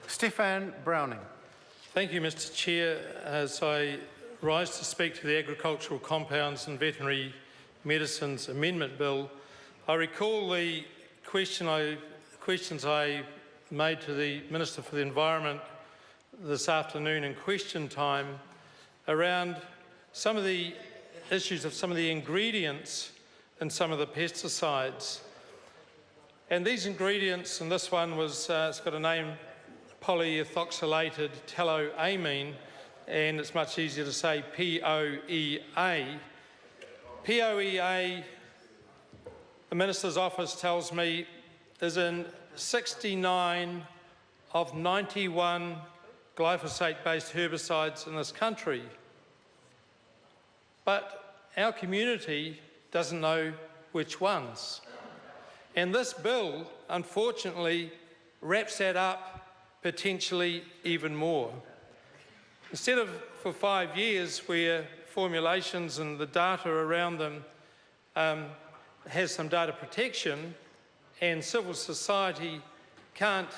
Stefan Browning. Thank you, Mr Chair. As I rise to speak to the Agricultural Compounds and Veterinary Medicines Amendment Bill, I recall the questions I made to the Minister for the Environment this afternoon in question time around some of the issues of some of the ingredients in some of the pesticides. And these ingredients, and this one was, it's got a name, polyethoxylated tallow-amine, and it's much easier to say POEA. POEA, the Minister's office tells me, is in 69 of 91 glyphosate-based herbicides in this country. But our community doesn't know which ones. And this bill, unfortunately, wraps that up potentially even more. Instead of for 5 years where formulations and the data around them has some data protection and civil society can't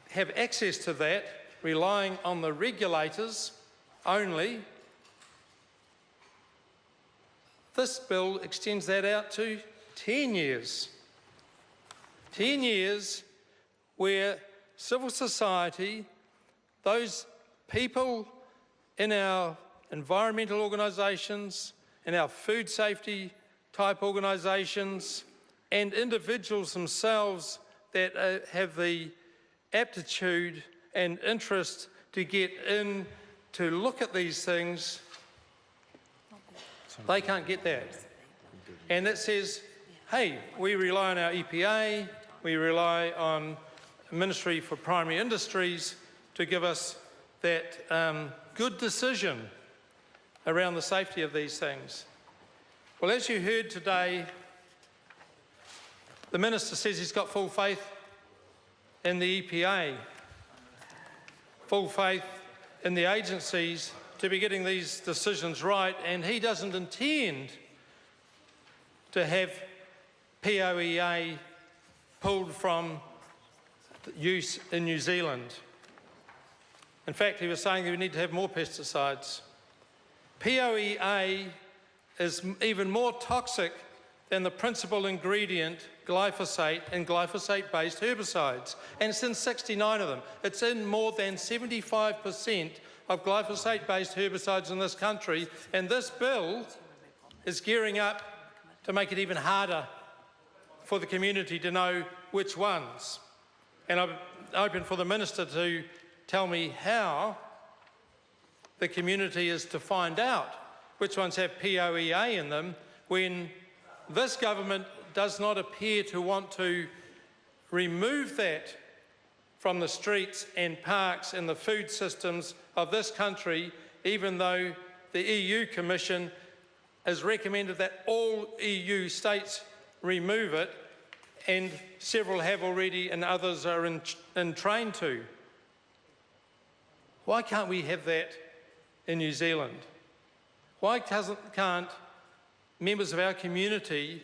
have access to that, relying on the regulators only, this bill extends that out to 10 years. 10 years where civil society, those people in our environmental organisations, in our food safety type organisations, and individuals themselves that have the aptitude and interest to get in to look at these things, they can't get that. And that says, hey, we rely on our EPA, we rely on Ministry for Primary Industries to give us that good decision around the safety of these things. Well, as you heard today, the Minister says he's got full faith in the EPA, full faith in the agencies to be getting these decisions right, and he doesn't intend to have POEA pulled from use in New Zealand. In fact, he was saying that we need to have more pesticides. POEA is even more toxic than the principal ingredient, glyphosate, and glyphosate-based herbicides. And it's in 69 of them. It's in more than 75% of glyphosate-based herbicides in this country, and this bill is gearing up to make it even harder for the community to know which ones. And I'm open for the Minister to tell me how the community is to find out which ones have POEA in them when this government does not appear to want to remove that from the streets and parks and the food systems of this country, even though the EU Commission has recommended that all EU states remove it, and several have already and others are in train to. Why can't we have that in New Zealand? Why can't members of our community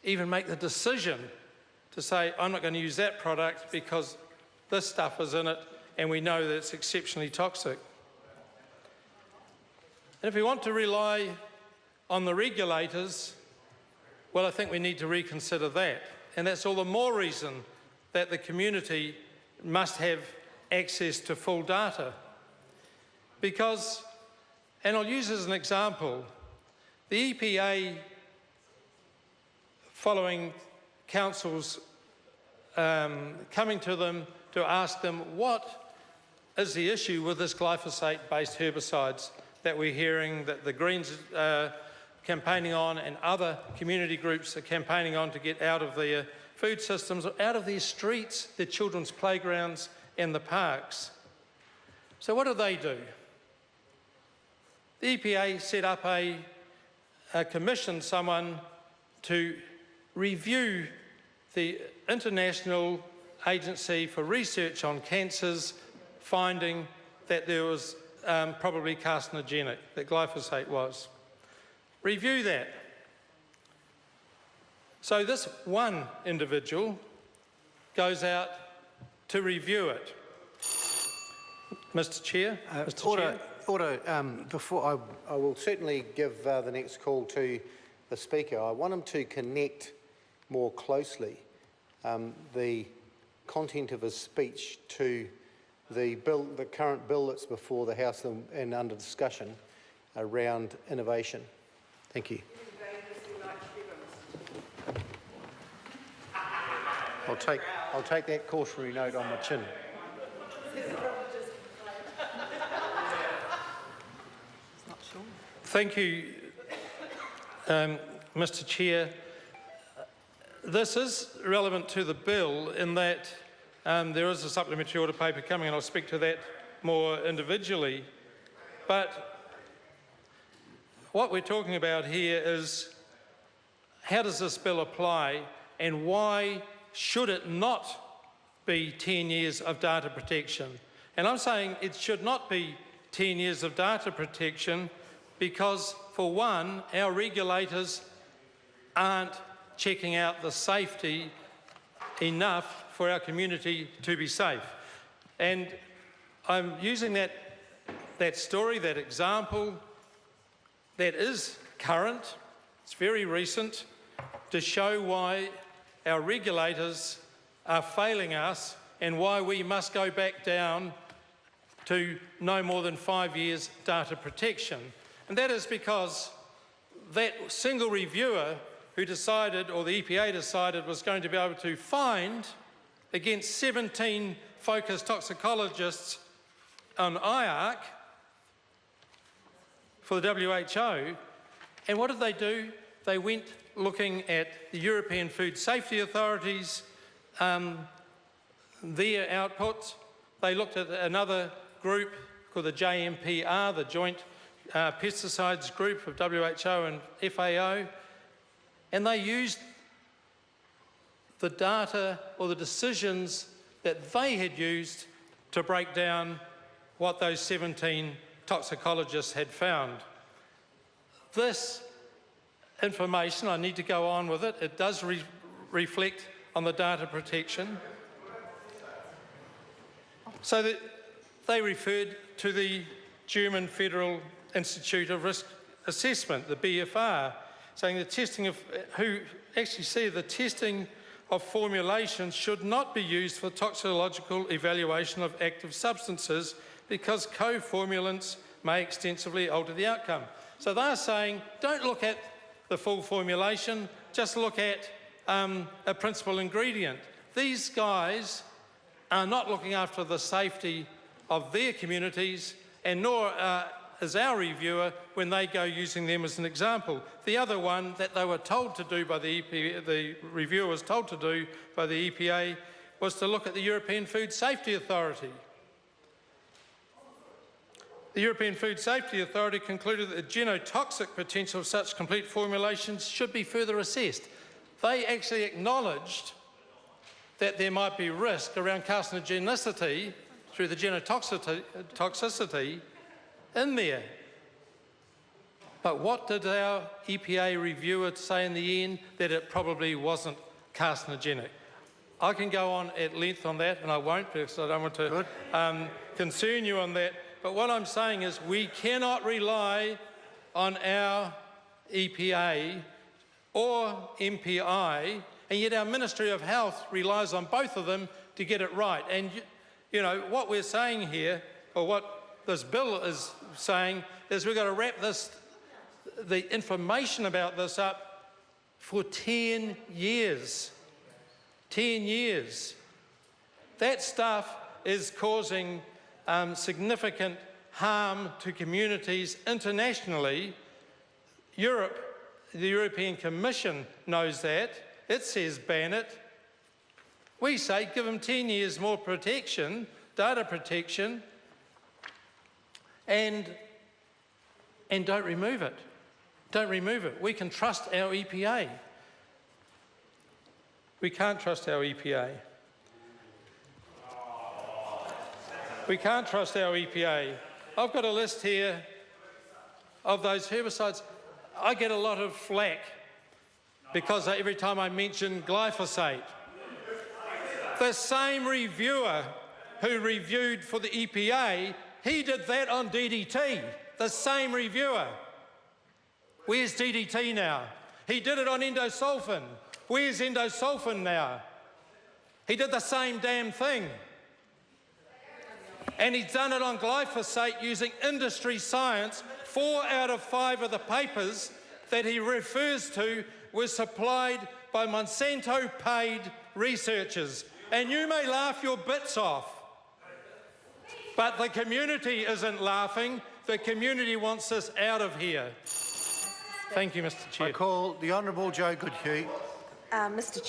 even make the decision to say, I'm not going to use that product because this stuff is in it and we know that it's exceptionally toxic? And if we want to rely on the regulators, well, I think we need to reconsider that. And that's all the more reason that the community must have access to full data. Because, and I'll use as an example, the EPA, following councils coming to them to ask them what is the issue with this glyphosate-based herbicides that we're hearing that the Greens are campaigning on and other community groups are campaigning on to get out of their food systems, out of their streets, their children's playgrounds and the parks. So what do? The EPA set up a commission, someone to review the International Agency for Research on Cancers finding that there was probably carcinogenic, that glyphosate was. Review that. So this one individual goes out to review it. Mr Chair. Order. Before I will certainly give the next call to the Speaker. I want him to connect more closely the content of his speech to the current bill that's before the House and under discussion around innovation. Thank you. I'll take that cautionary note on my chin. Thank you, Mr Chair. This is relevant to the bill in that there is a supplementary order paper coming, and I'll speak to that more individually. But what we're talking about here is how does this bill apply, and why should it not be 10 years of data protection? And I'm saying it should not be 10 years of data protection because, for one, our regulators aren't checking out the safety enough for our community to be safe. And I'm using that story, that example, that is current, it's very recent, to show why our regulators are failing us and why we must go back down to no more than 5 years data protection. And that is because that single reviewer who decided, or the EPA decided, was going to be able to find against 17 focused toxicologists on IARC for the WHO. And what did they do? They went looking at the European Food Safety Authority's their outputs. They looked at another group called the JMPR, the Joint Pesticides Group of WHO and FAO, and they used the data or the decisions that they had used to break down what those 17 toxicologists had found. This information, I need to go on with it, it does reflect on the data protection. So that they referred to the German Federal Institute of Risk Assessment, the BFR, saying the testing of, who actually said the testing of formulations should not be used for toxicological evaluation of active substances because co-formulants may extensively alter the outcome. So they're saying, don't look at the full formulation, just look at a principal ingredient. These guys are not looking after the safety of their communities, and nor is our reviewer when they go using them as an example. The other one that they were told to do by the EPA, the reviewer was told to do by the EPA, was to look at the European Food Safety Authority. The European Food Safety Authority concluded that the genotoxic potential of such complete formulations should be further assessed. They actually acknowledged that there might be risk around carcinogenicity through the genotoxicity in there. But what did our EPA reviewer say in the end? That it probably wasn't carcinogenic. I can go on at length on that, and I won't because I don't want to concern you on that. But what I'm saying is we cannot rely on our EPA or MPI, and yet our Ministry of Health relies on both of them to get it right. And you know, what we're saying here, or what this bill is saying, is we've got to wrap the information about this up for 10 years. 10 years. That stuff is causing significant harm to communities internationally. Europe, the European Commission knows that. It says ban it. We say give them 10 years more protection, data protection, and don't remove it. Don't remove it. We can trust our EPA. We can't trust our EPA. We can't trust our EPA. I've got a list here of those herbicides. I get a lot of flack because every time I mention glyphosate, the same reviewer who reviewed for the EPA, he did that on DDT, the same reviewer. Where's DDT now? He did it on endosulfan. Where's endosulfan now? He did the same damn thing. And he's done it on glyphosate using industry science. 4 out of 5 of the papers that he refers to were supplied by Monsanto-paid researchers. And you may laugh your bits off, but the community isn't laughing. The community wants us out of here. Thank you, Mr. Chair. I call the Honourable Joe Goodhue. Mr. Chair.